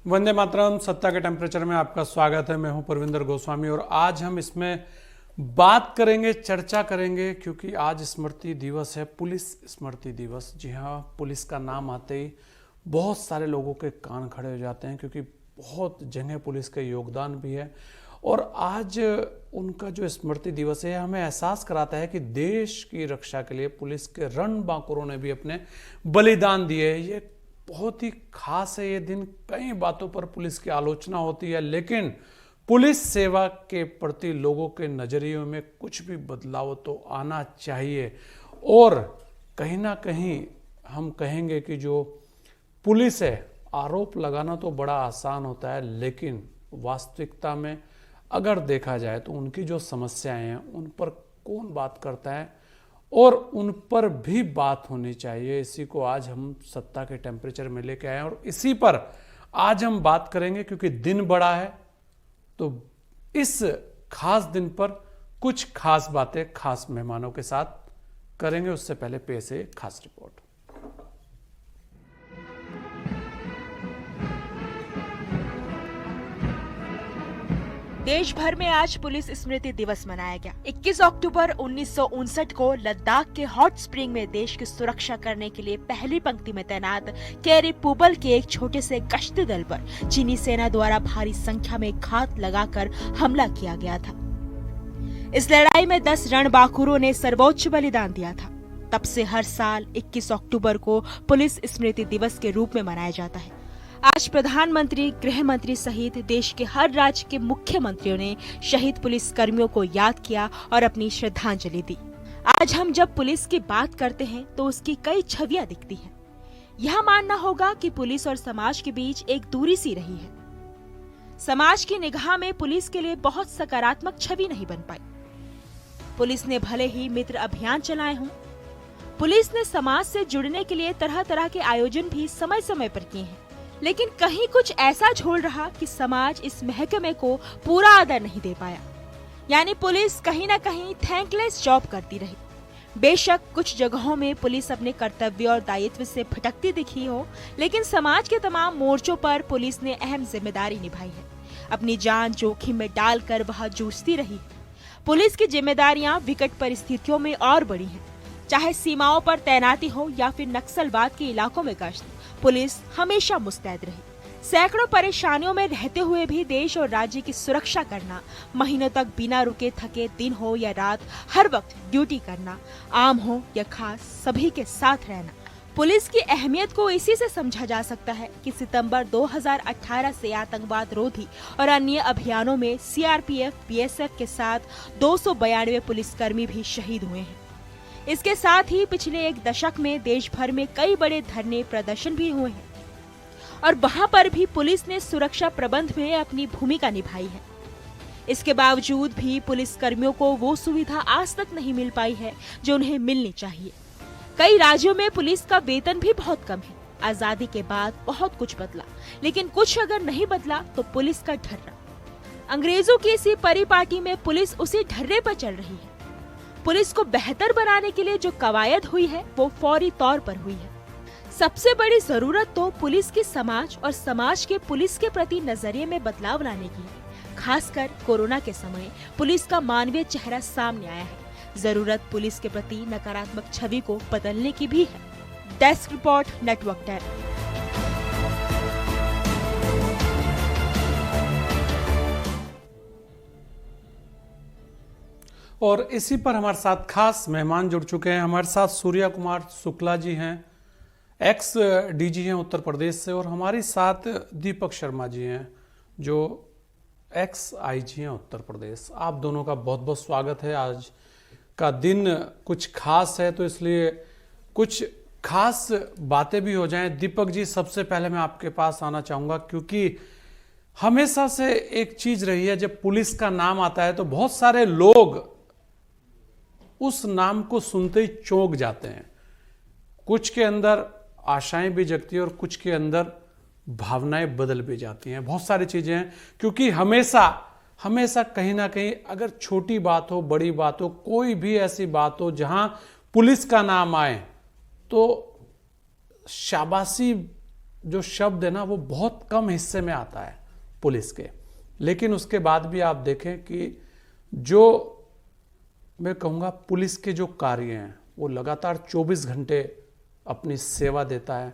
वंदे मातरम। सत्ता के टेम्परेचर में आपका स्वागत है। मैं हूं परविंदर गोस्वामी और आज हम इसमें बात करेंगे, चर्चा करेंगे, क्योंकि आज स्मृति दिवस है, पुलिस स्मृति दिवस। जी हाँ, पुलिस का नाम आते ही बहुत सारे लोगों के कान खड़े हो जाते हैं, क्योंकि बहुत जगह पुलिस का योगदान भी है। और आज उनका जो स्मृति दिवस है हमें एहसास कराता है कि देश की रक्षा के लिए पुलिस के रणबांकुरों ने भी अपने बलिदान दिए। ये बहुत ही खास है ये दिन। कई बातों पर पुलिस की आलोचना होती है, लेकिन पुलिस सेवा के प्रति लोगों के नजरियों में कुछ भी बदलाव तो आना चाहिए। और कहीं ना कहीं हम कहेंगे कि जो पुलिस है, आरोप लगाना तो बड़ा आसान होता है, लेकिन वास्तविकता में अगर देखा जाए तो उनकी जो समस्याएं हैं उन पर कौन बात करता है, और उन पर भी बात होनी चाहिए। इसी को आज हम सत्ता के टेम्परेचर में लेके आए हैं और इसी पर आज हम बात करेंगे, क्योंकि दिन बड़ा है। तो इस खास दिन पर कुछ खास बातें खास मेहमानों के साथ करेंगे। उससे पहले पेश है खास रिपोर्ट। देश भर में आज पुलिस स्मृति दिवस मनाया गया। 21 अक्टूबर 1959 को लद्दाख के हॉट स्प्रिंग में देश की सुरक्षा करने के लिए पहली पंक्ति में तैनात केरी पुबल के एक छोटे से गश्ती दल पर चीनी सेना द्वारा भारी संख्या में घात लगाकर हमला किया गया था। इस लड़ाई में 10 रणबांकुरों ने सर्वोच्च बलिदान दिया था। तब से हर साल 21 अक्टूबर को पुलिस स्मृति दिवस के रूप में मनाया जाता है। आज प्रधानमंत्री, गृह मंत्री सहित देश के हर राज्य के मुख्यमंत्रियों ने शहीद पुलिस कर्मियों को याद किया और अपनी श्रद्धांजलि दी। आज हम जब पुलिस की बात करते हैं तो उसकी कई छवियां दिखती हैं। यह मानना होगा कि पुलिस और समाज के बीच एक दूरी सी रही है। समाज की निगाह में पुलिस के लिए बहुत सकारात्मक छवि नहीं बन पाई। पुलिस ने भले ही मित्र अभियान चलाए हों, पुलिस ने समाज से जुड़ने के लिए तरह तरह के आयोजन भी समय समय पर किए हैं, लेकिन कहीं कुछ ऐसा झोल रहा कि समाज इस महकमे को पूरा आदर नहीं दे पाया। यानी पुलिस कहीं ना कहीं थैंकलेस जॉब करती रही। बेशक कुछ जगहों में पुलिस अपने कर्तव्य और दायित्व से भटकती दिखी हो, लेकिन समाज के तमाम मोर्चों पर पुलिस ने अहम जिम्मेदारी निभाई है। अपनी जान जोखिम में डालकर वह जूझती रही। पुलिस की जिम्मेदारियां विकट परिस्थितियों में और बड़ी हैं। चाहे सीमाओं पर तैनाती हो या फिर नक्सलवाद के इलाकों में गश्त, पुलिस हमेशा मुस्तैद रही। सैकड़ों परेशानियों में रहते हुए भी देश और राज्य की सुरक्षा करना, महीनों तक बिना रुके थके दिन हो या रात हर वक्त ड्यूटी करना, आम हो या खास सभी के साथ रहना। पुलिस की अहमियत को इसी से समझा जा सकता है कि सितंबर 2018 से आतंकवाद रोधी और अन्य अभियानों में सीआरपीएफ, बीएसएफ के साथ 292 पुलिसकर्मी भी शहीद हुए हैं। इसके साथ ही पिछले एक दशक में देश भर में कई बड़े धरने प्रदर्शन भी हुए हैं और वहां पर भी पुलिस ने सुरक्षा प्रबंध में अपनी भूमिका निभाई है। इसके बावजूद भी पुलिस कर्मियों को वो सुविधा आज तक नहीं मिल पाई है जो उन्हें मिलनी चाहिए। कई राज्यों में पुलिस का वेतन भी बहुत कम है। आजादी के बाद बहुत कुछ बदला, लेकिन कुछ अगर नहीं बदला तो पुलिस का ढर्रा। अंग्रेजों की इसी परिपाटी में पुलिस उसी ढर्रे पर चल रही है। पुलिस को बेहतर बनाने के लिए जो कवायद हुई है वो फौरी तौर पर हुई है। सबसे बड़ी जरूरत तो पुलिस की समाज और समाज के पुलिस के प्रति नजरिए में बदलाव लाने की है। खासकर कोरोना के समय पुलिस का मानवीय चेहरा सामने आया है। जरूरत पुलिस के प्रति नकारात्मक छवि को बदलने की भी है। Desk report, network 10। और इसी पर हमारे साथ खास मेहमान जुड़ चुके हैं। हमारे साथ सूर्या कुमार शुक्ला जी हैं, एक्स डीजी हैं उत्तर प्रदेश से, और हमारे साथ दीपक शर्मा जी हैं जो एक्स आईजी हैं उत्तर प्रदेश। आप दोनों का बहुत बहुत स्वागत है। आज का दिन कुछ खास है, तो इसलिए कुछ खास बातें भी हो जाएं। दीपक जी, सबसे पहले मैं आपके पास आना चाहूँगा, क्योंकि हमेशा से एक चीज़ रही है, जब पुलिस का नाम आता है तो बहुत सारे लोग उस नाम को सुनते ही चौंक जाते हैं। कुछ के अंदर आशाएं भी जगती है और कुछ के अंदर भावनाएं बदल भी जाती हैं। बहुत सारी चीजें हैं, क्योंकि हमेशा हमेशा कहीं ना कहीं अगर छोटी बात हो, बड़ी बात हो, कोई भी ऐसी बात हो जहां पुलिस का नाम आए तो शाबाशी जो शब्द है ना वो बहुत कम हिस्से में आता है पुलिस के, लेकिन उसके बाद भी आप देखें कि जो मैं कहूँगा पुलिस के जो कार्य हैं वो लगातार 24 घंटे अपनी सेवा देता है,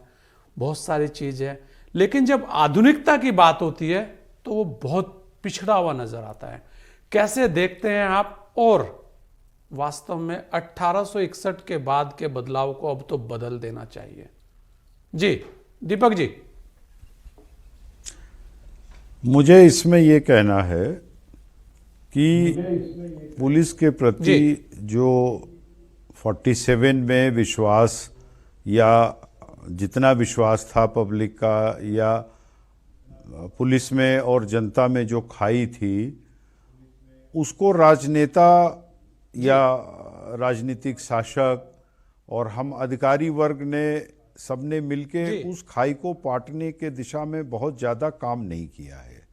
बहुत सारी चीज़ है, लेकिन जब आधुनिकता की बात होती है तो वो बहुत पिछड़ा हुआ नजर आता है। कैसे देखते हैं आप, और वास्तव में 1861 के बाद के बदलाव को अब तो बदल देना चाहिए। जी दीपक जी। मुझे इसमें ये कहना है कि पुलिस के प्रति जो 47 में विश्वास या जितना विश्वास था पब्लिक का या पुलिस में और जनता में जो खाई थी, उसको राजनेता या राजनीतिक शासक और हम अधिकारी वर्ग ने सबने मिलके उस खाई को पाटने के दिशा में बहुत ज़्यादा काम नहीं किया है।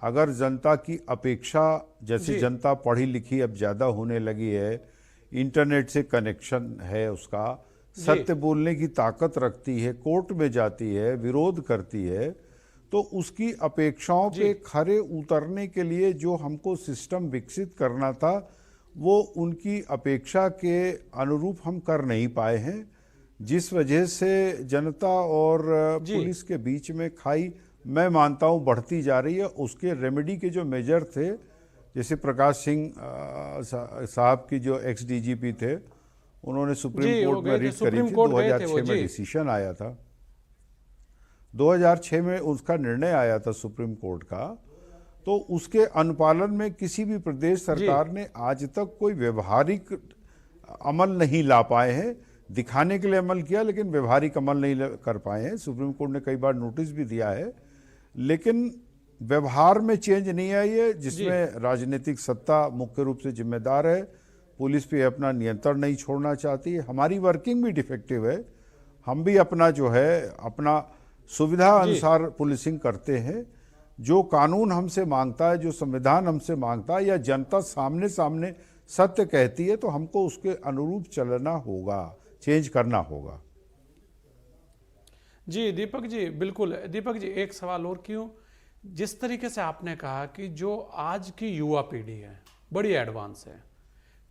अगर जनता की अपेक्षा, जैसे जनता पढ़ी लिखी अब ज़्यादा होने लगी है, इंटरनेट से कनेक्शन है, उसका सत्य बोलने की ताकत रखती है, कोर्ट में जाती है, विरोध करती है, तो उसकी अपेक्षाओं पे खरे उतरने के लिए जो हमको सिस्टम विकसित करना था वो उनकी अपेक्षा के अनुरूप हम कर नहीं पाए हैं, जिस वजह से जनता और पुलिस के बीच में खाई मैं मानता हूँ बढ़ती जा रही है। उसके रेमेडी के जो मेजर थे, जैसे प्रकाश सिंह साहब की जो एक्स डीजीपी थे, उन्होंने सुप्रीम कोर्ट में रिट करी थी, 2006 में डिसीजन आया था, 2006 में उसका निर्णय आया था सुप्रीम कोर्ट का, तो उसके अनुपालन में किसी भी प्रदेश सरकार ने आज तक कोई व्यवहारिक अमल नहीं ला पाए हैं। दिखाने के लिए अमल किया लेकिन व्यवहारिक अमल नहीं कर पाए हैं। सुप्रीम कोर्ट ने कई बार नोटिस भी दिया है, लेकिन व्यवहार में चेंज नहीं आई है, जिसमें राजनीतिक सत्ता मुख्य रूप से जिम्मेदार है। पुलिस पे अपना नियंत्रण नहीं छोड़ना चाहती है। हमारी वर्किंग भी डिफेक्टिव है, हम भी अपना जो है अपना सुविधा अनुसार पुलिसिंग करते हैं। जो कानून हमसे मांगता है, जो संविधान हमसे मांगता है, या जनता सामने सामने सत्य कहती है, तो हमको उसके अनुरूप चलना होगा, चेंज करना होगा। जी दीपक जी, बिल्कुल। दीपक जी, एक सवाल और क्यों, जिस तरीके से आपने कहा कि जो आज की युवा पीढ़ी है बड़ी एडवांस है,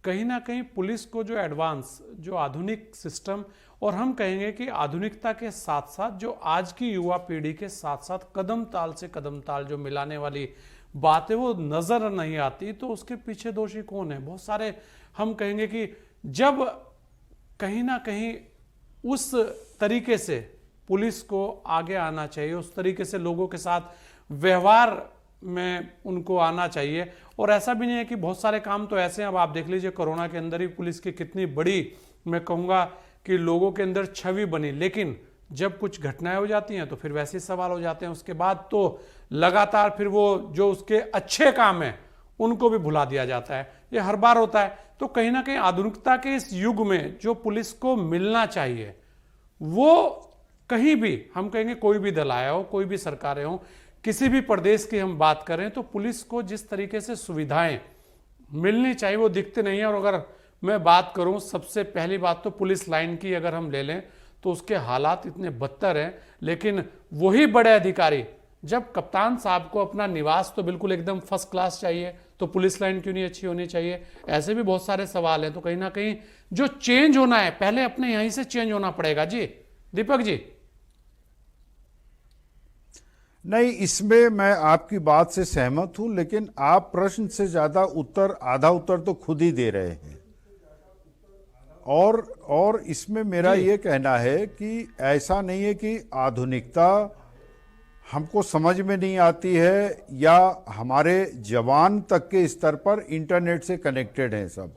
कहीं ना कहीं पुलिस को जो एडवांस, जो आधुनिक सिस्टम, और हम कहेंगे कि आधुनिकता के साथ साथ जो आज की युवा पीढ़ी के साथ साथ कदम ताल से कदम ताल जो मिलाने वाली बातें वो नजर नहीं आती, तो उसके पीछे दोषी कौन है? बहुत सारे हम कहेंगे कि जब कहीं ना कहीं उस तरीके से पुलिस को आगे आना चाहिए, उस तरीके से लोगों के साथ व्यवहार में उनको आना चाहिए। और ऐसा भी नहीं है कि बहुत सारे काम तो ऐसे हैं, अब आप देख लीजिए कोरोना के अंदर ही पुलिस की कितनी बड़ी, मैं कहूँगा कि लोगों के अंदर छवि बनी, लेकिन जब कुछ घटनाएं हो जाती हैं तो फिर वैसे ही सवाल हो जाते हैं। उसके बाद तो लगातार फिर वो जो उसके अच्छे काम हैं उनको भी भुला दिया जाता है, ये हर बार होता है। तो कहीं ना कहीं आधुनिकता के इस युग में जो पुलिस को मिलना चाहिए वो कहीं भी, हम कहेंगे कोई भी दल आया हो, कोई भी सरकारें हो, किसी भी प्रदेश की हम बात करें, तो पुलिस को जिस तरीके से सुविधाएं मिलनी चाहिए वो दिखते नहीं है। और अगर मैं बात करूं, सबसे पहली बात तो पुलिस लाइन की अगर हम ले लें तो उसके हालात इतने बदतर हैं, लेकिन वही बड़े अधिकारी, जब कप्तान साहब को अपना निवास तो बिल्कुल एकदम फर्स्ट क्लास चाहिए, तो पुलिस लाइन क्यों नहीं अच्छी होनी चाहिए? ऐसे भी बहुत सारे सवाल हैं। तो कहीं ना कहीं जो चेंज होना है पहले अपने यहीं से चेंज होना पड़ेगा। जी दीपक जी। नहीं, इसमें मैं आपकी बात से सहमत हूं, लेकिन आप प्रश्न से ज्यादा उत्तर, आधा उत्तर तो खुद ही दे रहे हैं। और इसमें मेरा ये कहना है कि ऐसा नहीं है कि आधुनिकता हमको समझ में नहीं आती है या हमारे जवान तक के स्तर पर इंटरनेट से कनेक्टेड हैं, सब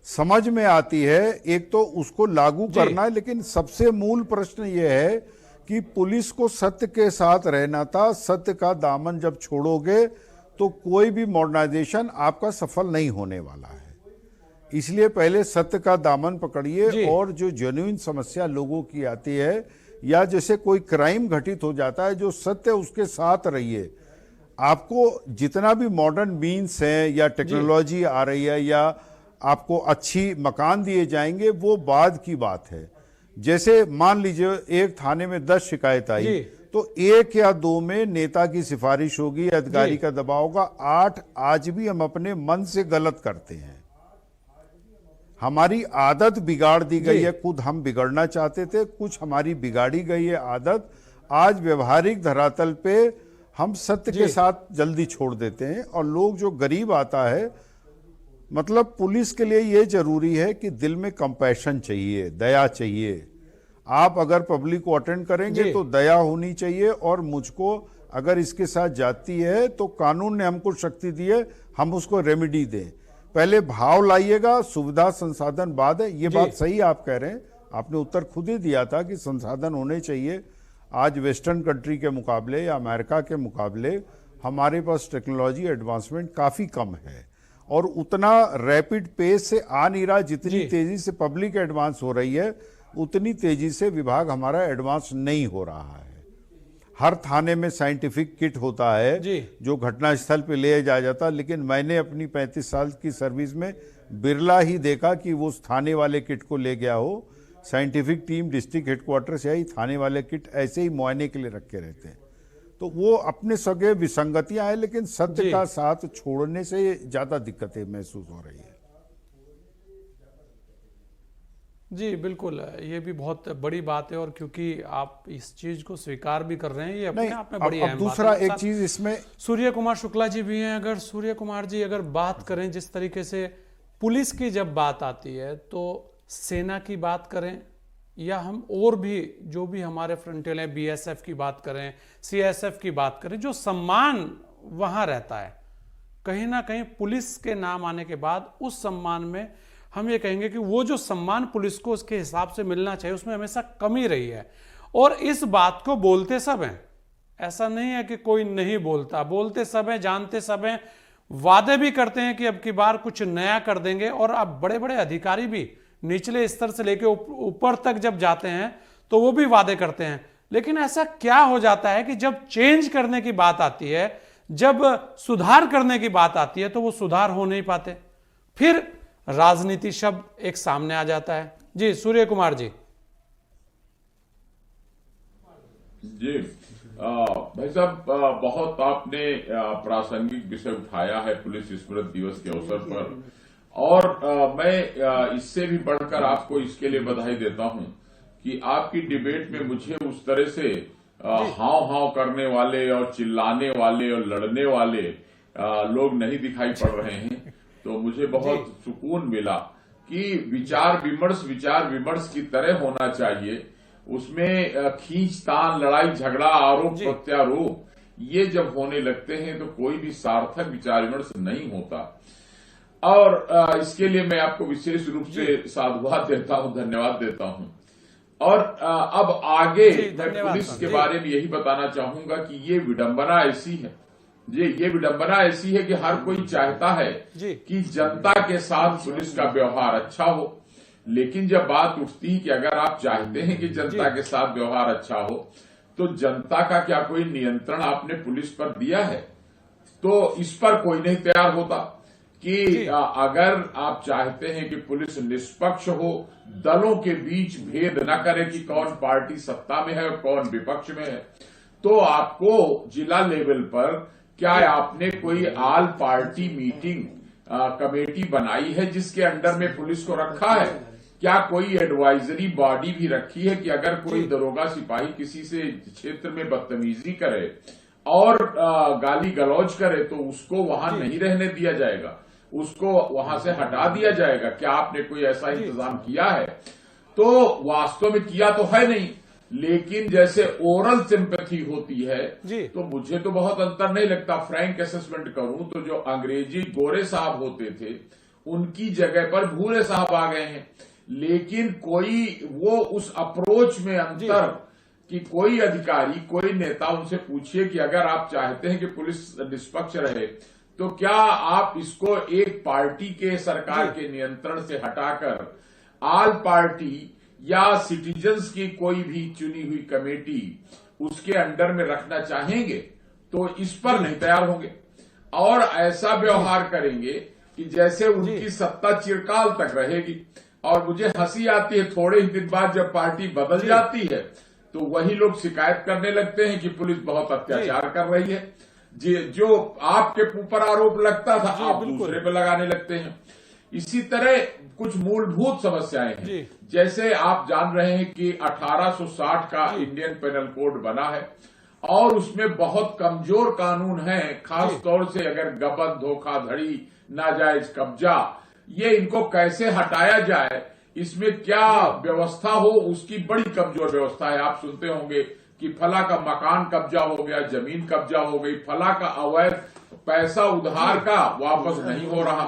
समझ में आती है। एक तो उसको लागू करना है, लेकिन सबसे मूल प्रश्न ये है कि पुलिस को सत्य के साथ रहना था। सत्य का दामन जब छोड़ोगे तो कोई भी मॉडर्नाइजेशन आपका सफल नहीं होने वाला है। इसलिए पहले सत्य का दामन पकड़िए, और जो जेन्युइन समस्या लोगों की आती है या जैसे कोई क्राइम घटित हो जाता है, जो सत्य उसके साथ रहिए। आपको जितना भी मॉडर्न मीन्स हैं या टेक्नोलॉजी आ रही है या आपको अच्छी मकान दिए जाएंगे, वो बाद की बात है, जैसे मान लीजिए एक थाने में 10 शिकायत आई जी। तो 1 या 2 में नेता की सिफारिश होगी, अधिकारी का दबाव होगा। 8 आज भी हम अपने मन से गलत करते हैं, हमारी आदत बिगाड़ दी गई है। खुद हम बिगड़ना चाहते थे, कुछ हमारी बिगाड़ी गई है आदत। आज व्यवहारिक धरातल पे हम सत्य के साथ जल्दी छोड़ देते हैं। और लोग जो गरीब आता है, मतलब पुलिस के लिए ये जरूरी है कि दिल में कंपैशन चाहिए, दया चाहिए। आप अगर पब्लिक को अटेंड करेंगे तो दया होनी चाहिए। और मुझको अगर इसके साथ जाती है तो कानून ने हमको शक्ति दी है, हम उसको रेमेडी दें। पहले भाव लाइएगा, सुविधा संसाधन बाद है। ये बात सही आप कह रहे हैं, आपने उत्तर खुद ही दिया था कि संसाधन होने चाहिए। आज वेस्टर्न कंट्री के मुकाबले या अमेरिका के मुकाबले हमारे पास टेक्नोलॉजी एडवांसमेंट काफी कम है और उतना रैपिड पेस से आ नहीं रहा। जितनी तेजी से पब्लिक एडवांस हो रही है उतनी तेजी से विभाग हमारा एडवांस नहीं हो रहा है। हर थाने में साइंटिफिक किट होता है जो घटनास्थल पे ले जाया जाता है, लेकिन मैंने अपनी 35 साल की सर्विस में बिरला ही देखा कि वो थाने वाले किट को ले गया हो। साइंटिफिक टीम डिस्ट्रिक्ट हेडक्वार्टर से आई, थाने वाले किट ऐसे ही मुआयने के लिए रखे रहते हैं। तो वो अपने सगे विसंगतियां हैं, लेकिन सत्य का साथ छोड़ने से ज्यादा दिक्कतें महसूस हो रही है। जी बिल्कुल, ये भी बहुत बड़ी बात है। और क्योंकि आप इस चीज को स्वीकार भी कर रहे हैं, ये अपने आप में बड़ी अहम बात है। दूसरा एक चीज इसमें, सूर्य कुमार शुक्ला जी भी हैं। अगर सूर्य कुमार जी अगर बात करें, जिस तरीके से पुलिस की जब बात आती है तो सेना की बात करें या हम और भी जो भी हमारे फ्रंटियर हैं, बीएसएफ की बात करें, सीएसएफ की बात करें, जो सम्मान वहां रहता है, कहीं ना कहीं पुलिस के नाम आने के बाद उस सम्मान में हम ये कहेंगे कि वो जो सम्मान पुलिस को उसके हिसाब से मिलना चाहिए उसमें हमेशा कमी रही है। और इस बात को बोलते सब हैं, ऐसा नहीं है कि कोई नहीं बोलता, बोलते सब हैं, जानते सब हैं, वादे भी करते हैं कि अब की बार कुछ नया कर देंगे। और अब बड़े बड़े अधिकारी भी निचले स्तर से लेकर ऊपर तक जब जाते हैं तो वो भी वादे करते हैं। लेकिन ऐसा क्या हो जाता है कि जब चेंज करने की बात आती है, जब सुधार करने की बात आती है, तो वो सुधार हो नहीं पाते। फिर राजनीति शब्द एक सामने आ जाता है। जी सूर्य कुमार जी। जी भाई साहब, बहुत आपने प्रासंगिक विषय उठाया है पुलिस स्मृति दिवस के अवसर पर। और मैं इससे भी बढ़कर आपको इसके लिए बधाई देता हूं कि आपकी डिबेट में मुझे उस तरह से हाव हाव करने वाले और चिल्लाने वाले और लड़ने वाले लोग नहीं दिखाई पड़ रहे हैं। तो मुझे बहुत सुकून मिला कि विचार विमर्श की तरह होना चाहिए। उसमें खींचतान, लड़ाई झगड़ा, आरोप प्रत्यारोप, ये जब होने लगते हैं तो कोई भी सार्थक विचार विमर्श नहीं होता। और इसके लिए मैं आपको विशेष रूप से साधुवाद देता हूं, धन्यवाद देता हूं। और अब आगे मैं पुलिस के बारे में यही बताना चाहूंगा कि ये विडंबना ऐसी है, ये विडंबना ऐसी है कि हर कोई चाहता है कि जनता के साथ पुलिस का व्यवहार अच्छा हो। लेकिन जब बात उठती है कि अगर आप चाहते हैं कि जनता के साथ व्यवहार अच्छा हो, तो जनता का क्या कोई नियंत्रण आपने पुलिस पर दिया है? तो इस पर कोई नहीं तैयार होता कि अगर आप चाहते हैं कि पुलिस निष्पक्ष हो, दलों के बीच भेद न करे कि कौन पार्टी सत्ता में है और कौन विपक्ष में है, तो आपको जिला लेवल पर क्या आपने कोई ऑल पार्टी मीटिंग कमेटी बनाई है जिसके अंडर में पुलिस को रखा है? क्या कोई एडवाइजरी बॉडी भी रखी है कि अगर कोई दरोगा सिपाही किसी से क्षेत्र में बदतमीजी करे और गाली गलौज करे तो उसको वहां नहीं रहने दिया जाएगा, उसको वहां से हटा दिया जाएगा? क्या आपने कोई ऐसा इंतजाम किया है? तो वास्तव में किया तो है नहीं, लेकिन जैसे ओरल सिंपैथी होती है तो मुझे तो बहुत अंतर नहीं लगता। फ्रैंक असेसमेंट करूं तो जो अंग्रेजी गोरे साहब होते थे उनकी जगह पर भूरे साहब आ गए हैं। लेकिन कोई वो उस अप्रोच में अंतर कि कोई अधिकारी, कोई नेता उनसे पूछिए कि अगर आप चाहते हैं कि पुलिस निष्पक्ष रहे तो क्या आप इसको एक पार्टी के सरकार के नियंत्रण से हटाकर ऑल पार्टी या सिटीजन्स की कोई भी चुनी हुई कमेटी उसके अंडर में रखना चाहेंगे? तो इस पर नहीं तैयार होंगे और ऐसा व्यवहार करेंगे कि जैसे उनकी सत्ता चिरकाल तक रहेगी। और मुझे हंसी आती है, थोड़े ही दिन बाद जब पार्टी बदल जाती है तो वही लोग शिकायत करने लगते हैं कि पुलिस बहुत अत्याचार कर रही है। जो आपके ऊपर आरोप लगता था आप दूसरे पे लगाने लगते हैं। इसी तरह कुछ मूलभूत समस्याएं हैं, जैसे आप जान रहे हैं कि 1860 का इंडियन पेनल कोड बना है और उसमें बहुत कमजोर कानून है, खास तौर से अगर गबन, धोखाधड़ी, नाजायज कब्जा, ये इनको कैसे हटाया जाए, इसमें क्या व्यवस्था हो, उसकी बड़ी कमजोर व्यवस्था है। आप सुनते होंगे कि फला का मकान कब्जा हो गया, जमीन कब्जा हो गई, फला का अवैध पैसा उधार का वापस नहीं हो रहा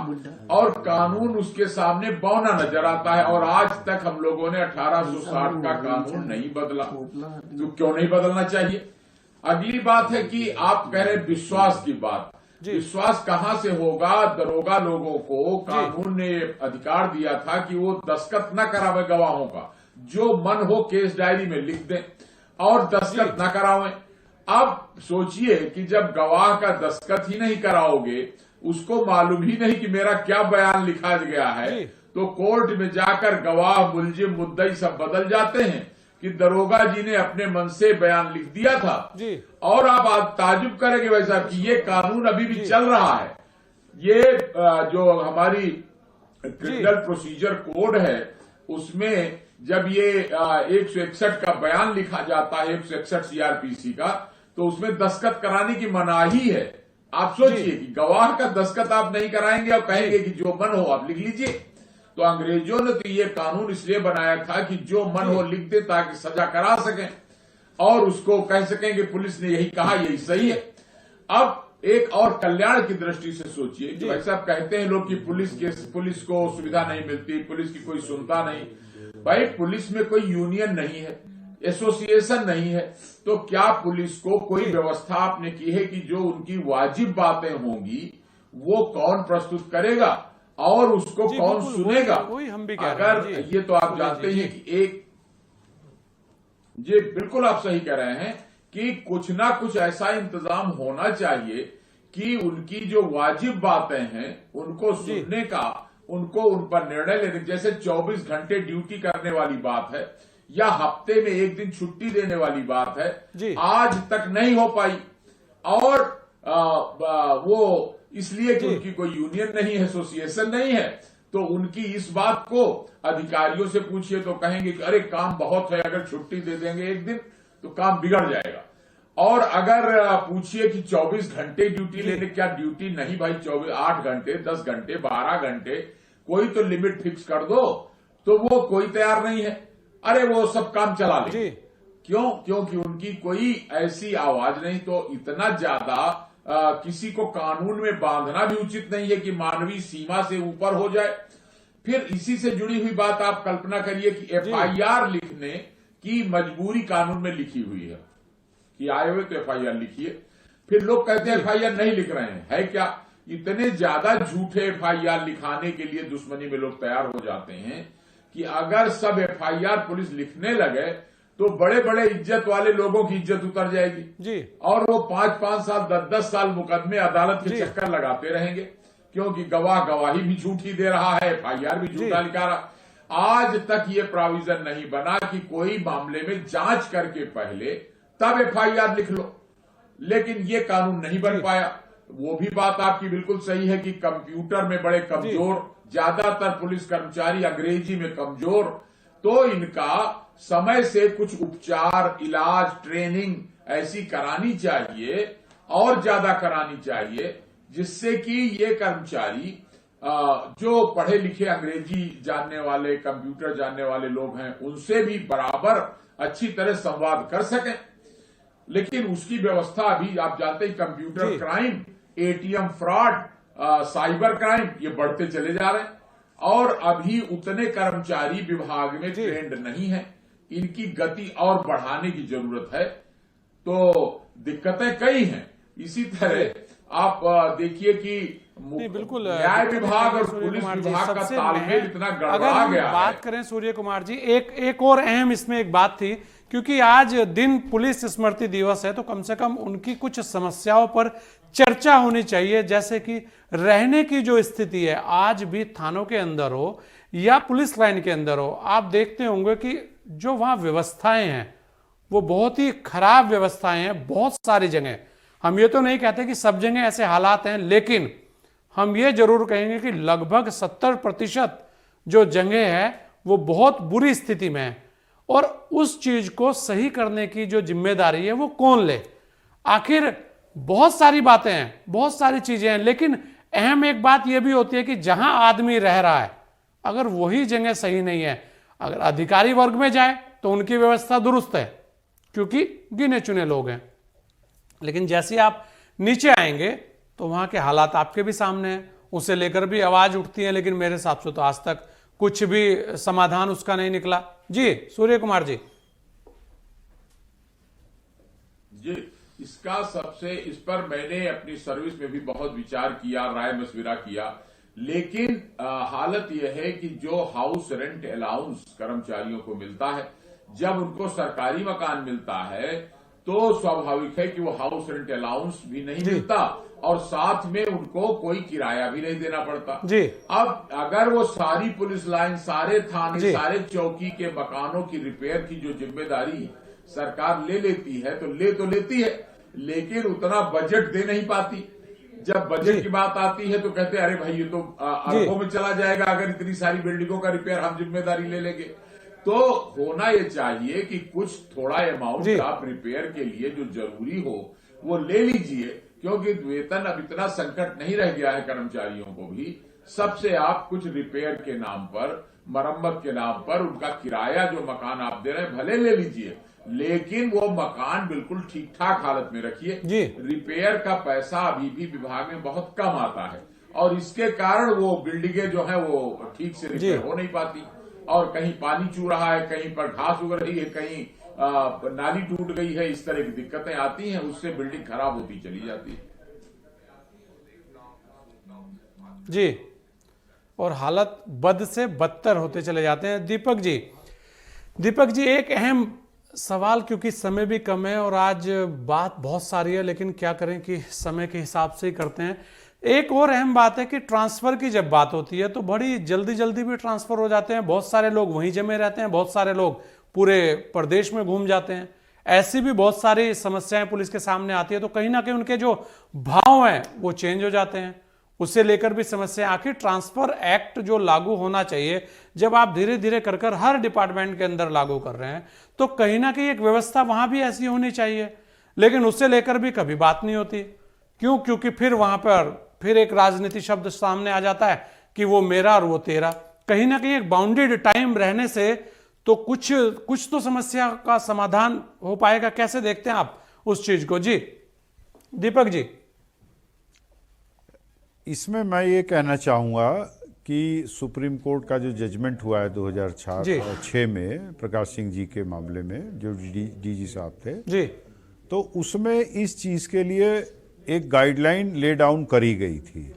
और कानून उसके सामने बौना नजर आता है। और आज तक हम लोगों ने 1860 का कानून नहीं बदला, तो क्यों नहीं बदलना चाहिए। अगली बात है कि आप कह रहे विश्वास की बात, विश्वास कहां से होगा। दरोगा लोगों को कानून ने अधिकार दिया था कि वो दस्तखत न करावे गवाहों का, जो मन हो केस डायरी में लिख दें और दस्तखत न करावें। अब सोचिए कि जब गवाह का दस्तखत ही नहीं कराओगे, उसको मालूम ही नहीं कि मेरा क्या बयान लिखा गया है, तो कोर्ट में जाकर गवाह, मुलजिम, मुद्दई सब बदल जाते हैं कि दरोगा जी ने अपने मन से बयान लिख दिया था। और आप आज ताजुब करेंगे भाई साहब कि ये कानून अभी भी चल रहा है। ये जो हमारी क्रिमिनल प्रोसीजर कोड है उसमें जब ये 161 का बयान लिखा जाता है, 161 सीआरपीसी का, तो उसमें दस्तखत कराने की मनाही है। आप सोचिए कि गवाह का दस्तखत आप नहीं कराएंगे और कहेंगे कि जो मन हो आप लिख लीजिए। तो अंग्रेजों ने तो ये कानून इसलिए बनाया था कि जो मन हो लिख दे ताकि सजा करा सकें और उसको कह सकें कि पुलिस ने यही कहा, यही सही है। अब एक और कल्याण की दृष्टि से सोचिए कि भाई साहब कहते हैं लोग कि पुलिस को सुविधा नहीं मिलती, पुलिस की कोई सुनता नहीं। भाई पुलिस में कोई यूनियन नहीं है, एसोसिएशन नहीं है, तो क्या पुलिस को कोई व्यवस्था आपने की है कि जो उनकी वाजिब बातें होंगी वो कौन प्रस्तुत करेगा और उसको कौन सुनेगा। हम भी कह अगर रहे हैं, ये तो आप जानते हैं कि एक जी बिल्कुल आप सही कह रहे हैं कि कुछ ना कुछ ऐसा इंतजाम होना चाहिए कि उनकी जो वाजिब बातें हैं उनको सुनने का, उनको उन पर निर्णय लेने, जैसे 24 घंटे ड्यूटी करने वाली बात है या हफ्ते में एक दिन छुट्टी देने वाली बात है, आज तक नहीं हो पाई। और वो इसलिए कि उनकी कोई यूनियन नहीं है, एसोसिएशन नहीं है, तो उनकी इस बात को अधिकारियों से पूछिए तो कहेंगे कि अरे काम बहुत है, अगर छुट्टी दे देंगे एक दिन तो काम बिगड़ जाएगा। और अगर पूछिए कि 24 घंटे ड्यूटी लेने, क्या ड्यूटी नहीं भाई, 8 घंटे, 10 घंटे, 12 घंटे, कोई तो लिमिट फिक्स कर दो, तो वो कोई तैयार नहीं है। अरे वो सब काम चला ले, क्यों? क्योंकि उनकी कोई ऐसी आवाज नहीं। तो इतना ज्यादा किसी को कानून में बांधना भी उचित नहीं है कि मानवीय सीमा से ऊपर हो जाए। फिर इसी से जुड़ी हुई बात आप कल्पना करिए कि एफआईआर लिखने की मजबूरी कानून में लिखी हुई है कि आए हुए तो एफआईआर लिखिए। फिर लोग कहते हैं एफआईआर नहीं लिख रहे हैं, है क्या? इतने ज्यादा झूठे एफआईआर लिखाने के लिए दुश्मनी में लोग तैयार हो जाते हैं कि अगर सब एफआईआर पुलिस लिखने लगे तो बड़े बड़े इज्जत वाले लोगों की इज्जत उतर जाएगी और वो 5-5 साल 10-10 साल मुकदमे अदालत के चक्कर लगाते रहेंगे, क्योंकि गवाह गवाही भी झूठी दे रहा है, एफआईआर भी झूठा लिखा रहा। आज तक ये प्रोविजन नहीं बना कि कोई मामले में जांच करके पहले तब एफआईआर लिख लो, लेकिन ये कानून नहीं बन पाया। वो भी बात आपकी बिल्कुल सही है कि कंप्यूटर में बड़े कमजोर, ज्यादातर पुलिस कर्मचारी अंग्रेजी में कमजोर, तो इनका समय से कुछ उपचार, इलाज, ट्रेनिंग ऐसी करानी चाहिए और ज्यादा करानी चाहिए, जिससे कि ये कर्मचारी जो पढ़े लिखे अंग्रेजी जानने वाले, कंप्यूटर जानने वाले लोग हैं, उनसे भी बराबर अच्छी तरह संवाद कर सकें। लेकिन उसकी व्यवस्था अभी आप जानते हैं, computer crime, ATM fraud, cyber crime, ये बढ़ते चले जा रहे हैं और अभी उतने कर्मचारी विभाग में ट्रेंड नहीं है। इनकी गति और बढ़ाने की जरूरत है। तो दिक्कतें कई हैं। इसी तरह आप देखिए कि बिल्कुल न्याय विभाग और पुलिस विभाग का तालमेल इतना गड़बड़ा गया है। बात करें सूर्य कुमार जी, एक और अहम इसमें एक बात थी, क्योंकि आज दिन पुलिस स्मृति दिवस है, तो कम से कम उनकी कुछ समस्याओं पर चर्चा होनी चाहिए, जैसे कि रहने की जो स्थिति है आज भी थानों के अंदर हो या पुलिस लाइन के अंदर हो, आप देखते होंगे कि जो वहां व्यवस्थाएं हैं वो बहुत ही खराब व्यवस्थाएं हैं बहुत सारी जगह। हम ये तो नहीं कहते कि सब जगह ऐसे हालात हैं, लेकिन हम ये जरूर कहेंगे कि लगभग 70% जो जगह है वो बहुत बुरी स्थिति में है। और उस चीज को सही करने की जो जिम्मेदारी है वो कौन ले? आखिर बहुत सारी बातें हैं, बहुत सारी चीजें हैं, लेकिन अहम एक बात यह भी होती है कि जहां आदमी रह रहा है अगर वही जगह सही नहीं है, अगर अधिकारी वर्ग में जाए तो उनकी व्यवस्था दुरुस्त है क्योंकि गिने चुने लोग हैं, लेकिन जैसे आप नीचे आएंगे तो वहां के हालात आपके भी सामने हैं, उसे लेकर भी आवाज उठती है, लेकिन मेरे हिसाब से तो आज तक कुछ भी समाधान उसका नहीं निकला। जी सूर्य कुमार जी। जी, इस पर मैंने अपनी सर्विस में भी बहुत विचार किया, राय मशविरा किया, लेकिन हालत यह है कि जो हाउस रेंट अलाउंस कर्मचारियों को मिलता है, जब उनको सरकारी मकान मिलता है तो स्वाभाविक है कि वो हाउस रेंट अलाउंस भी नहीं मिलता और साथ में उनको कोई किराया भी नहीं देना पड़ता। जी। अब अगर वो सारी पुलिस लाइन, सारे थाने, सारे चौकी के मकानों की रिपेयर की जो जिम्मेदारी सरकार ले लेती है तो लेती है, लेकिन उतना बजट दे नहीं पाती। जब बजट की बात आती है तो कहते हैं अरे भाई ये तो अरबों में चला जाएगा अगर इतनी सारी बिल्डिंगों का रिपेयर हम जिम्मेदारी ले लेंगे। तो होना ये चाहिए कि कुछ थोड़ा अमाउंट आप रिपेयर के लिए जो जरूरी हो वो ले लीजिए, क्योंकि वेतन अब इतना संकट नहीं रह गया है कर्मचारियों को भी। सबसे आप कुछ रिपेयर के नाम पर, मरम्मत के नाम पर उनका किराया जो मकान आप दे रहे हैं भले ले लीजिए, लेकिन वो मकान बिल्कुल ठीक ठाक हालत में रखिए। रिपेयर का पैसा अभी भी विभाग में बहुत कम आता है और इसके कारण वो बिल्डिंगें जो है वो ठीक से रिपेयर हो नहीं पाती और कहीं पानी चू रहा है, कहीं पर घास उग रही है, कहीं नाली टूट गई है, इस तरह की दिक्कतें आती हैं, उससे बिल्डिंग खराब होती चली जाती है। जी, और हालत बद से बदतर होते चले जाते हैं। दीपक जी एक अहम सवाल, क्योंकि समय भी कम है और आज बात बहुत सारी है, लेकिन क्या करें कि समय के हिसाब से ही करते हैं। एक और अहम बात है कि ट्रांसफर की जब बात होती है तो बड़ी जल्दी भी ट्रांसफर हो जाते हैं, बहुत सारे लोग वहीं जमे रहते हैं, बहुत सारे लोग पूरे प्रदेश में घूम जाते हैं। ऐसी भी बहुत सारी समस्याएं पुलिस के सामने आती है, तो कहीं ना कहीं उनके जो भाव हैं वो चेंज हो जाते हैं, उससे लेकर भी समस्या। आखिर ट्रांसफर एक्ट जो लागू होना चाहिए, जब आप धीरे धीरे कर हर डिपार्टमेंट के अंदर लागू कर रहे हैं, तो कहीं ना कहीं एक व्यवस्था वहां भी ऐसी होनी चाहिए, लेकिन उससे लेकर भी कभी बात नहीं होती। क्यों? क्योंकि फिर वहां पर फिर एक राजनीति शब्द सामने आ जाता है कि वो मेरा और वो तेरा। कहीं ना कहीं एक बाउंडेड टाइम रहने से तो कुछ तो समस्या का समाधान हो पाएगा। कैसे देखते हैं आप उस चीज को? जी दीपक जी। इसमें मैं ये कहना चाहूँगा कि सुप्रीम कोर्ट का जो जजमेंट हुआ है 2006 में प्रकाश सिंह जी के मामले में, जो डीजी साहब थे जी, तो उसमें इस चीज़ के लिए एक गाइडलाइन ले डाउन करी गई थी,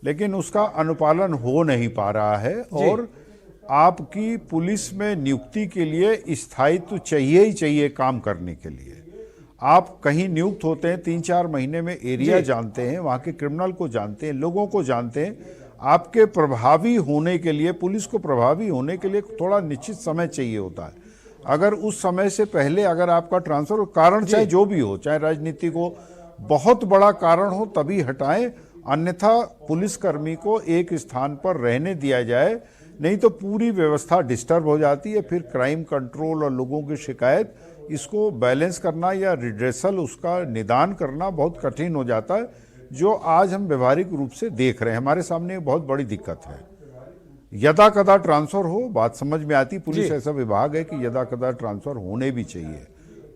लेकिन उसका अनुपालन हो नहीं पा रहा है। और आपकी पुलिस में नियुक्ति के लिए स्थायित्व चाहिए ही चाहिए काम करने के लिए। आप कहीं नियुक्त होते हैं, 3-4 महीने में एरिया जानते हैं, वहाँ के क्रिमिनल को जानते हैं, लोगों को जानते हैं। आपके प्रभावी होने के लिए, पुलिस को प्रभावी होने के लिए थोड़ा निश्चित समय चाहिए होता है। अगर उस समय से पहले अगर आपका ट्रांसफर, कारण चाहे जो भी हो, चाहे राजनीतिक हो, बहुत बड़ा कारण हो, तभी हटाएं, अन्यथा पुलिसकर्मी को एक स्थान पर रहने दिया जाए, नहीं तो पूरी व्यवस्था डिस्टर्ब हो जाती है। फिर क्राइम कंट्रोल और लोगों की शिकायत, इसको बैलेंस करना या रिड्रेसल, उसका निदान करना बहुत कठिन हो जाता है, जो आज हम व्यवहारिक रूप से देख रहे हैं। हमारे सामने एक बहुत बड़ी दिक्कत है। यदा कदा ट्रांसफर हो, बात समझ में आती, पुलिस ऐसा विभाग है कि यदा कदा ट्रांसफर होने भी चाहिए।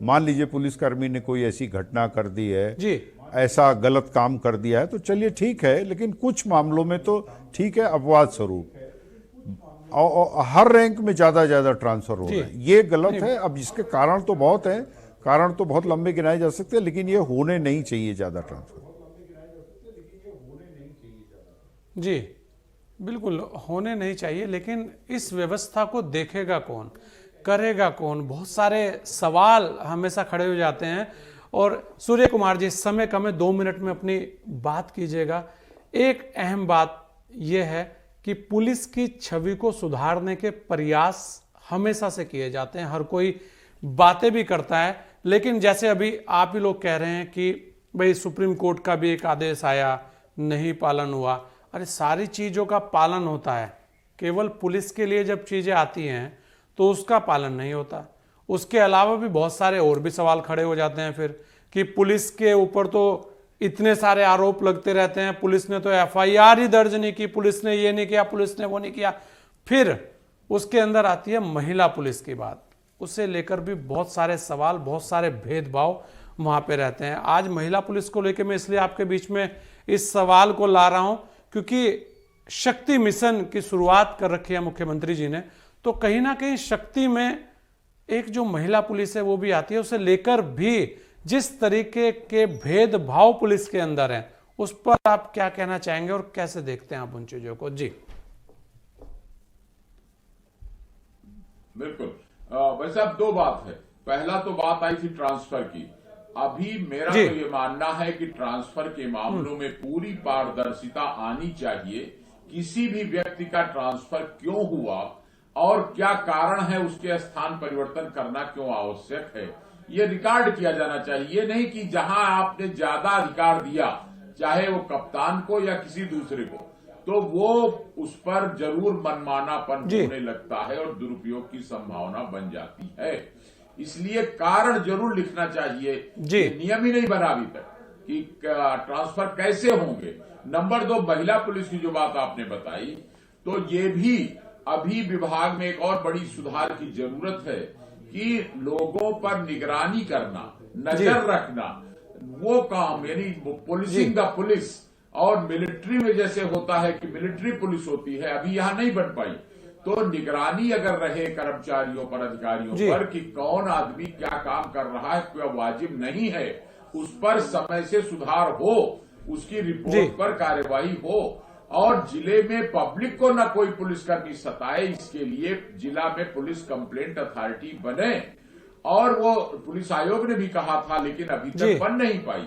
मान लीजिए पुलिसकर्मी ने कोई ऐसी घटना कर दी है जी, ऐसा गलत काम कर दिया है, तो चलिए ठीक है, लेकिन कुछ मामलों में तो ठीक है, अपवाद स्वरूप और हर रैंक में ज्यादा ट्रांसफर हो रहा है, ये गलत है। अब इसके कारण तो बहुत है, कारण तो बहुत लंबे गिनाए जा सकते हैं, लेकिन ये होने नहीं चाहिए ज्यादा ट्रांसफर। जी बिल्कुल होने नहीं चाहिए, लेकिन इस व्यवस्था को देखेगा कौन, करेगा कौन, बहुत सारे सवाल हमेशा खड़े हो जाते हैं। और सूर्य कुमार जी, समय कम है, 2 मिनट में अपनी बात कीजिएगा। एक अहम बात यह है कि पुलिस की छवि को सुधारने के प्रयास हमेशा से किए जाते हैं, हर कोई बातें भी करता है, लेकिन जैसे अभी आप ही लोग कह रहे हैं कि भाई सुप्रीम कोर्ट का भी एक आदेश आया, नहीं पालन हुआ। अरे सारी चीज़ों का पालन होता है, केवल पुलिस के लिए जब चीज़ें आती हैं तो उसका पालन नहीं होता। उसके अलावा भी बहुत सारे और भी सवाल खड़े हो जाते हैं फिर कि पुलिस के ऊपर तो इतने सारे आरोप लगते रहते हैं, पुलिस ने तो एफआईआर ही दर्ज नहीं की, पुलिस ने ये नहीं किया, पुलिस ने वो नहीं किया। फिर उसके अंदर आती है महिला पुलिस की बात, उसे लेकर भी बहुत सारे सवाल, बहुत सारे भेदभाव वहां पे रहते हैं। आज महिला पुलिस को लेकर मैं इसलिए आपके बीच में इस सवाल को ला रहा हूं क्योंकि शक्ति मिशन की शुरुआत कर रखी है मुख्यमंत्री जी ने, तो कहीं ना कहीं शक्ति में एक जो महिला पुलिस है वो भी आती है, उसे लेकर भी जिस तरीके के भेदभाव पुलिस के अंदर है उस पर आप क्या कहना चाहेंगे और कैसे देखते हैं आप उन चीजों को? जी बिल्कुल। वैसे अब दो बात है। पहला तो बात आई थी ट्रांसफर की। अभी मेरा तो ये मानना है कि ट्रांसफर के मामलों में पूरी पारदर्शिता आनी चाहिए। किसी भी व्यक्ति का ट्रांसफर क्यों हुआ और क्या कारण है, उसके स्थान परिवर्तन करना क्यों आवश्यक है, ये रिकॉर्ड किया जाना चाहिए। नहीं कि जहां आपने ज्यादा अधिकार दिया, चाहे वो कप्तान को या किसी दूसरे को, तो वो उस पर जरूर मनमानापन होने लगता है और दुरुपयोग की संभावना बन जाती है। इसलिए कारण जरूर लिखना चाहिए। नियम ही नहीं बना अभी तक कि ट्रांसफर कैसे होंगे। नंबर 2, महिला पुलिस की जो बात आपने बताई, तो ये भी अभी विभाग में एक और बड़ी सुधार की जरूरत है कि लोगों पर निगरानी करना, नजर रखना, वो काम, यानी पुलिसिंग द पुलिस। और मिलिट्री में जैसे होता है कि मिलिट्री पुलिस होती है, अभी यहां नहीं बन पाई, तो निगरानी अगर रहे कर्मचारियों पर, अधिकारियों पर कि कौन आदमी क्या काम कर रहा है, क्या वाजिब नहीं है, उस पर समय से सुधार हो, उसकी रिपोर्ट पर कार्यवाही हो। और जिले में पब्लिक को न कोई पुलिसकर्मी सताए, इसके लिए जिला में पुलिस कंप्लेंट अथॉरिटी बने। और वो पुलिस आयोग ने भी कहा था, लेकिन अभी तक बन नहीं पाई।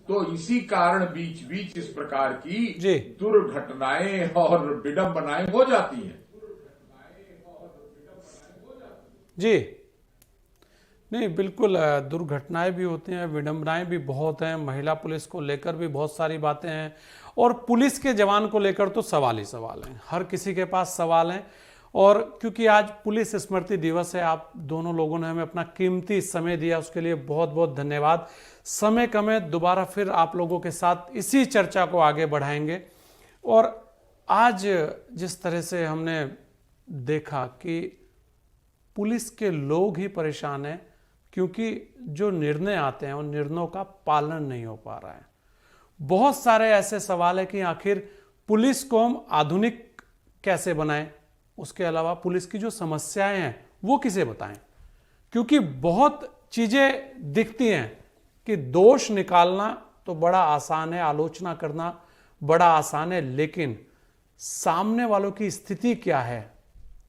तो इसी कारण बीच बीच इस प्रकार की दुर्घटनाएं और विडंबनाएं हो जाती हैं। जी नहीं, बिल्कुल दुर्घटनाएं भी होती हैं, विडंबनाएं भी बहुत हैं। महिला पुलिस को लेकर भी बहुत सारी बातें हैं और पुलिस के जवान को लेकर तो सवाल ही सवाल हैं, हर किसी के पास सवाल हैं। और क्योंकि आज पुलिस स्मृति दिवस है, आप दोनों लोगों ने हमें अपना कीमती समय दिया, उसके लिए बहुत बहुत धन्यवाद। समय कम है, दोबारा फिर आप लोगों के साथ इसी चर्चा को आगे बढ़ाएंगे। और आज जिस तरह से हमने देखा कि पुलिस के लोग ही परेशान हैं क्योंकि जो निर्णय आते हैं उन निर्णयों का पालन नहीं हो पा रहा है। बहुत सारे ऐसे सवाल है कि आखिर पुलिस को हम आधुनिक कैसे बनाएं, उसके अलावा पुलिस की जो समस्याएं हैं वो किसे बताएं, क्योंकि बहुत चीजें दिखती हैं कि दोष निकालना तो बड़ा आसान है, आलोचना करना बड़ा आसान है, लेकिन सामने वालों की स्थिति क्या है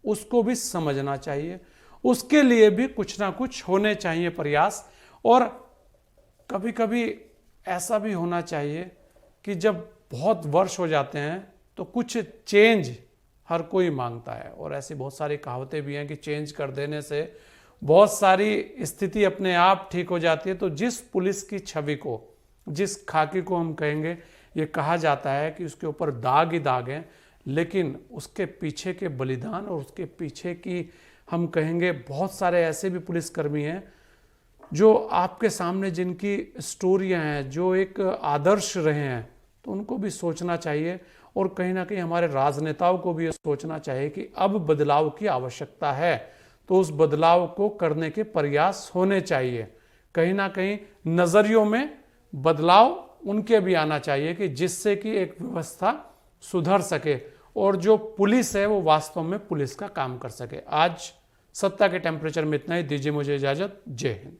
उसको भी समझना चाहिए। उसके लिए भी कुछ ना कुछ होने चाहिए प्रयास। और कभी कभी ऐसा भी होना चाहिए कि जब बहुत वर्ष हो जाते हैं तो कुछ चेंज हर कोई मांगता है। और ऐसी बहुत सारी कहावतें भी हैं कि चेंज कर देने से बहुत सारी स्थिति अपने आप ठीक हो जाती है। तो जिस पुलिस की छवि को, जिस खाकी को हम कहेंगे, ये कहा जाता है कि उसके ऊपर दाग ही दाग हैं, लेकिन उसके पीछे के बलिदान और उसके पीछे की, हम कहेंगे, बहुत सारे ऐसे भी पुलिसकर्मी हैं जो आपके सामने, जिनकी स्टोरियां हैं, जो एक आदर्श रहे हैं, तो उनको भी सोचना चाहिए। और कहीं ना कहीं हमारे राजनेताओं को भी ये सोचना चाहिए कि अब बदलाव की आवश्यकता है, तो उस बदलाव को करने के प्रयास होने चाहिए। कहीं ना कहीं नजरियों में बदलाव उनके भी आना चाहिए कि जिससे कि एक व्यवस्था सुधर सके और जो पुलिस है वो वास्तव में पुलिस का काम कर सके। आज सत्ता के टेम्परेचर में इतना ही। दीजिए मुझे इजाजत। जय हिंद।